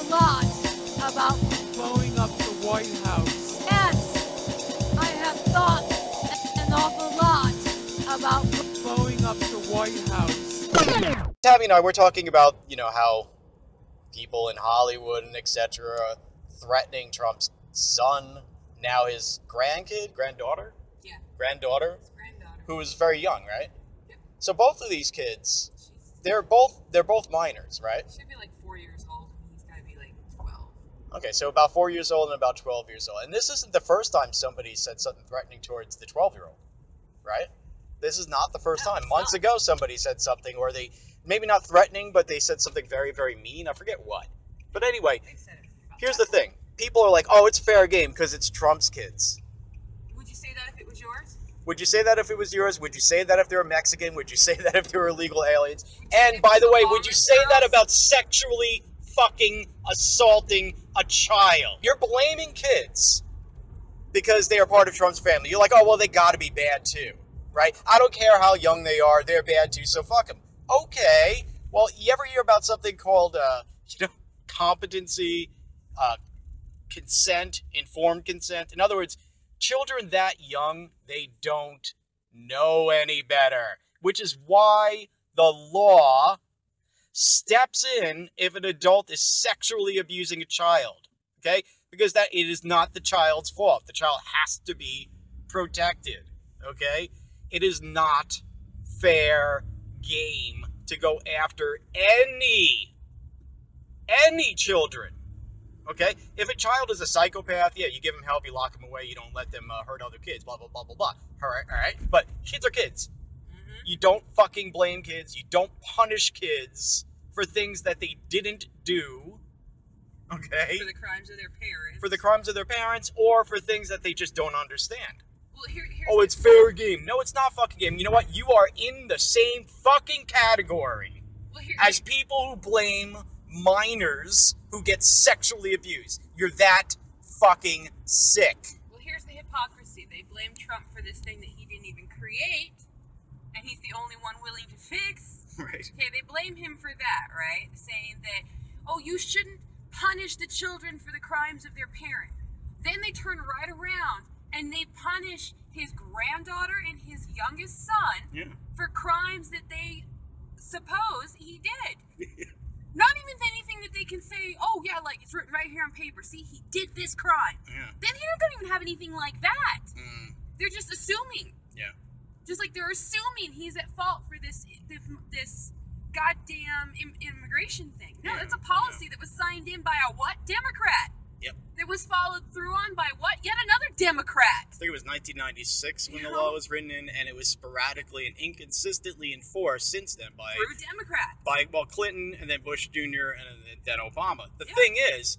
lot about blowing up the White House. Yes, I have thought an awful lot about blowing up the White House. Tabby and I, we're talking about, how people in Hollywood and etc. are threatening Trump's son, now his granddaughter, who is very young, right? Yep. So both of these kids, they're both minors, right? Should be like 4 years old, and he's gotta be like 12. Okay, so about 4 years old and about 12 years old. And this isn't the first time somebody said something threatening towards the 12-year-old, right? This is not the first time. Months ago, somebody said something, or they, maybe not threatening, but they said something very, very mean. I forget what. But anyway, here's the thing. People are like, oh, it's fair game because it's Trump's kids. Would you say that if it was yours? Would you say that if it was yours? Would you say that if they were Mexican? Would you say that if they were illegal aliens? And by the way, would you say that about sexually fucking assaulting a child? You're blaming kids because they are part of Trump's family. You're like, oh, well, they got to be bad too, right? I don't care how young they are. They're bad too, so fuck them. Okay. Well, you ever hear about something called, competency, consent, informed consent? In other words, children that young, they don't know any better, which is why the law steps in if an adult is sexually abusing a child, okay? Because it is not the child's fault. The child has to be protected, okay? It is not fair game to go after any children. Okay? If a child is a psychopath, yeah, you give them help, you lock them away, you don't let them hurt other kids, blah, blah, blah, blah, blah. All right? But kids are kids. Mm-hmm. You don't fucking blame kids. You don't punish kids for things that they didn't do. Okay? For the crimes of their parents. For the crimes of their parents, or for things that they just don't understand. Well, oh, it's fair game. No, it's not fucking game. You know what? You are in the same fucking category as people who blame minors who get sexually abused. You're that fucking sick. Well, here's the hypocrisy. They blame Trump for this thing that he didn't even create, and he's the only one willing to fix. Right. Okay, they blame him for that, right? Saying that, oh, you shouldn't punish the children for the crimes of their parent. Then they turn right around and they punish his granddaughter and his youngest son for crimes that they suppose he did. Not even anything that they can say, oh yeah, like it's written right here on paper. See, he did this crime. Yeah. Then he don't even have anything like that. Mm. They're just assuming. Yeah. Just like they're assuming he's at fault for this goddamn immigration thing. No, that's a policy that was signed in by a what? Democrat. Yep. That was followed through on by what? Yet another Democrat. I think it was 1996 when the law was written in, and it was sporadically and inconsistently enforced since then by Democrats. By Clinton, and then Bush Jr., and then Obama. The thing is,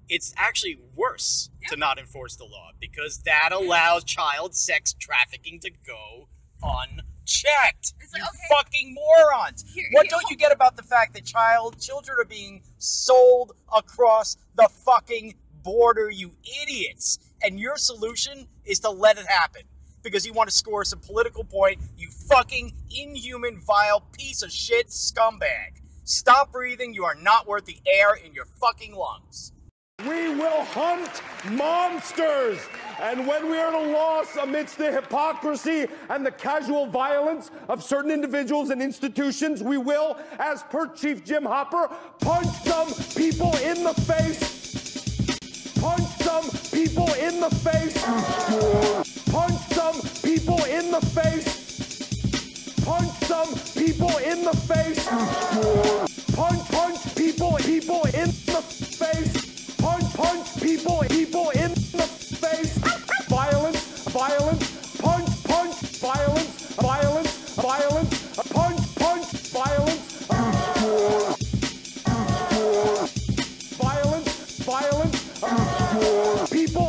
it's actually worse to not enforce the law because that allows child sex trafficking to go unchecked. It's like, you fucking morons. What don't you get about the fact that children are being sold across the fucking border, you idiots? And your solution is to let it happen because you want to score some political point, you fucking inhuman, vile piece of shit scumbag. Stop breathing. You are not worth the air in your fucking lungs. We will hunt monsters, and when we are at a loss amidst the hypocrisy and the casual violence of certain individuals and institutions, we will, as per Chief Jim Hopper, punch some people in the face. Punch some people in the face. Punch some people in the face. Punch some people in the face. Punch people in the face. Punch people in the face. Violence, punch, violence, punch, violence, people, people,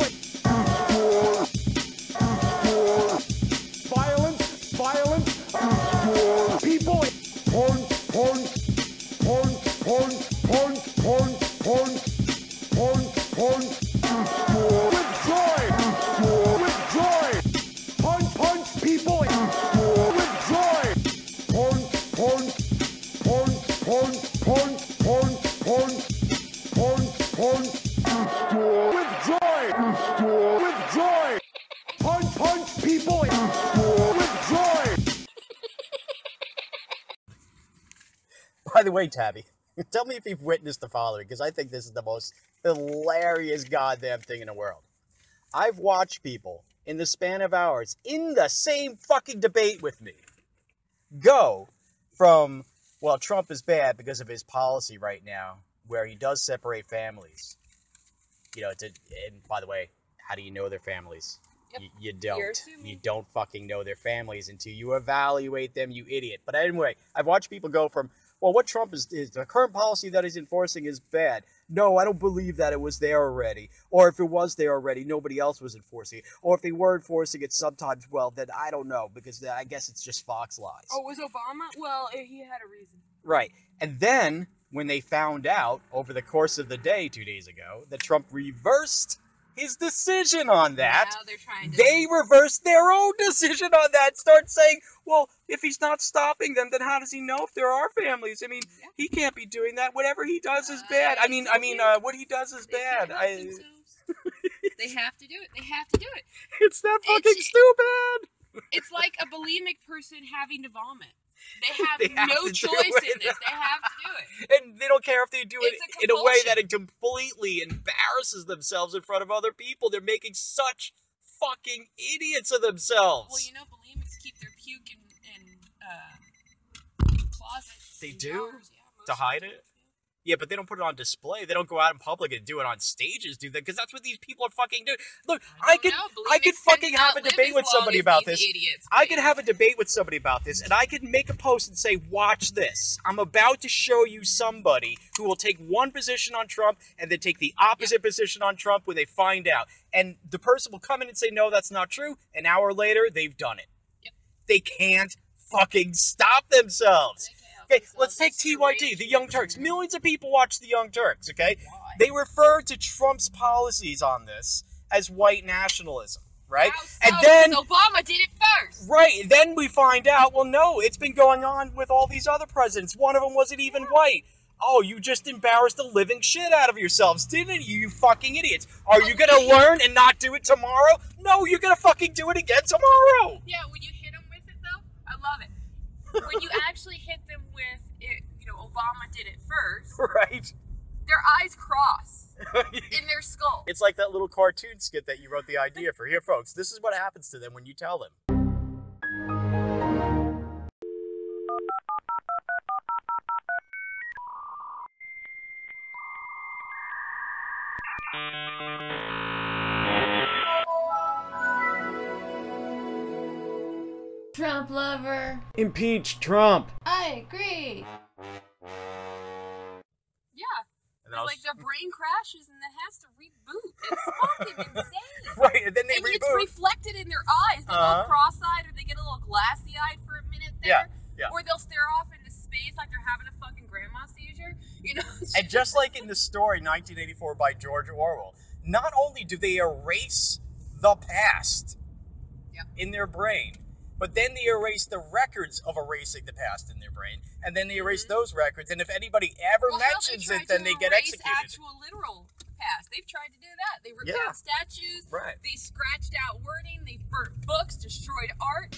with joy, punch people, with joy, punch, By the way, Tabby, tell me if you've witnessed the following, because I think this is the most hilarious goddamn thing in the world. I've watched people in the span of hours in the same fucking debate with me go from, well, Trump is bad because of his policy right now, where he does separate families. You know, and by the way, how do you know their families? Yep. You don't. You're assuming. You don't fucking know their families until you evaluate them, you idiot. But anyway, I've watched people go from, well, what Trump is the current policy that he's enforcing is bad. No, I don't believe that it was there already. Or if it was there already, nobody else was enforcing it. Or if they were enforcing it sometimes, well, then I don't know, because I guess it's just Fox lies. Oh, was Obama? Well, he had a reason. Right. And then, when they found out over the course of the day 2 days ago that Trump reversed his decision on that, Now they're trying to... they reversed their own decision on that. Start saying, well, if he's not stopping them, then how does he know if there are families? I mean, he can't be doing that. Whatever he does is bad. I mean, what he does is bad. They have to do it. They have to do it. It's that fucking stupid. It's like a bulimic person having to vomit. They have no choice in this. They have to do it. And they don't care if they do it It's a in a way compulsion. that it completely embarrasses themselves in front of other people. They're making such fucking idiots of themselves. Well, you know, bulimics keep their puke in closets. They in do? jars. Yeah, most To of hide them it? do. Yeah, but they don't put it on display. They don't go out in public and do it on stages, do they? Because that's what these people are fucking doing. Look, I could fucking have a debate with somebody about this. I could have a debate with somebody about this, and I could make a post and say, watch this. I'm about to show you somebody who will take one position on Trump and then take the opposite position on Trump when they find out. And the person will come in and say, no, that's not true. An hour later, they've done it. Yep. They can't fucking stop themselves. Okay, let's take It's TYT, the Young Turks. Millions of people watch the Young Turks, okay? Why? They refer to Trump's policies on this as white nationalism, right? And then, Obama did it first. right, then we find out, well, no, it's been going on with all these other presidents. One of them wasn't even white. Oh, you just embarrassed the living shit out of yourselves, didn't you, you fucking idiots? Are you gonna learn and not do it tomorrow? No, you're gonna fucking do it again tomorrow. Yeah, when you hit them with it, though, I love it. When you actually hit them with it, you know, Obama did it first, Right? their eyes cross in their skull. It's like that little cartoon skit that you wrote the idea for. Here, folks, this is what happens to them when you tell them. Trump lover. Impeach Trump. I agree. Yeah. And then Like their brain crashes and it has to reboot. It's fucking insane. right, and then they And it's reboot. reflected in their eyes. They go cross-eyed or they get a little glassy-eyed for a minute there. Yeah. Or they'll stare off into space like they're having a fucking grandma seizure. You know? And just like in the story 1984 by George Orwell, not only do they erase the past in their brain, but then they erase the records of erasing the past in their brain, and then they erase those records, and if anybody ever mentions it, then they get executed. Actual literal past. They've tried to do that. They ripped out statues. Right. They scratched out wording. They burnt books, destroyed art.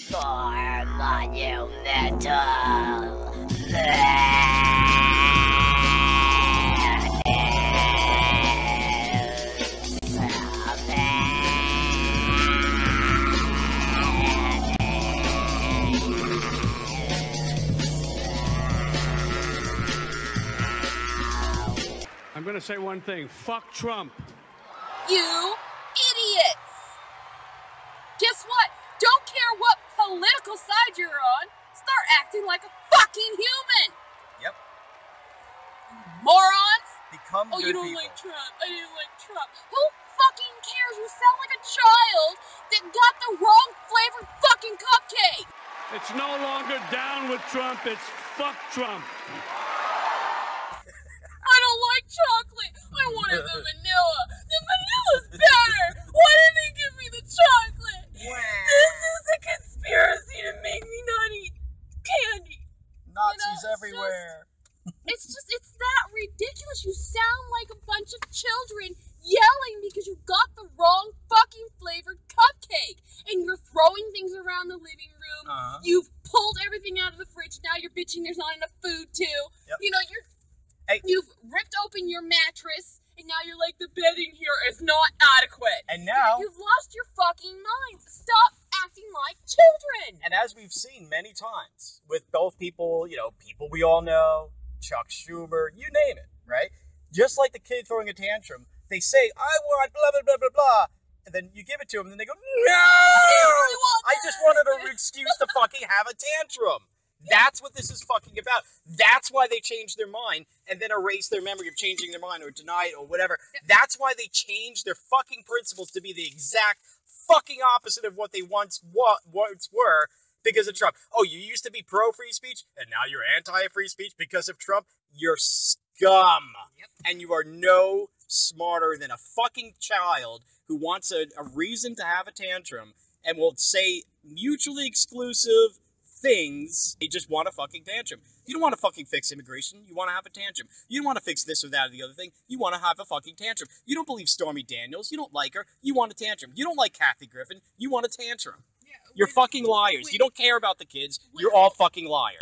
For monumental. I'm going to say one thing. Fuck Trump. You idiots! Guess what? Don't care what political side you're on. Start acting like a fucking human. Yep. Morons. Become Oh, good you don't people. like Trump. I didn't like Trump. Who fucking cares? You sound like a child that got the wrong flavored fucking cupcake. It's no longer down with Trump. It's fuck Trump. I don't like chocolate. I wanted the vanilla. The vanilla's better. Why didn't they give me the chocolate? This is a conspiracy to make me not eat candy. Nazis it's everywhere. It's that ridiculous. You sound like a bunch of children yelling because you got the wrong fucking flavored cupcake. And you're throwing things around the living room. You've pulled everything out of the fridge. Now you're bitching there's not enough food too. Yep. You know, you've ripped open your mattress, and now you're like, the bedding here is not adequate. And now you've lost your fucking mind. Stop acting like children. And as we've seen many times with both people, people we all know, Chuck Schumer, you name it, right? Just like the kid throwing a tantrum, they say, I want blah, blah, blah, blah, blah. And then you give it to them, and then they go, no! I just wanted an excuse to fucking have a tantrum. That's what this is fucking about. That's why they changed their mind and then erase their memory of changing their mind or deny it or whatever. That's why they changed their fucking principles to be the exact fucking opposite of what they once were because of Trump. Oh, you used to be pro-free speech and now you're anti-free speech because of Trump? You're scum. Yep. And you are no smarter than a fucking child who wants a reason to have a tantrum and will say mutually exclusive things. They just want a fucking tantrum. You don't want to fucking fix immigration. You want to have a tantrum. You don't want to fix this or that or the other thing. You want to have a fucking tantrum. You don't believe Stormy Daniels. You don't like her. You want a tantrum. You don't like Kathy Griffin. You want a tantrum. Yeah, you're fucking liars. You don't care about the kids. You're all fucking liars.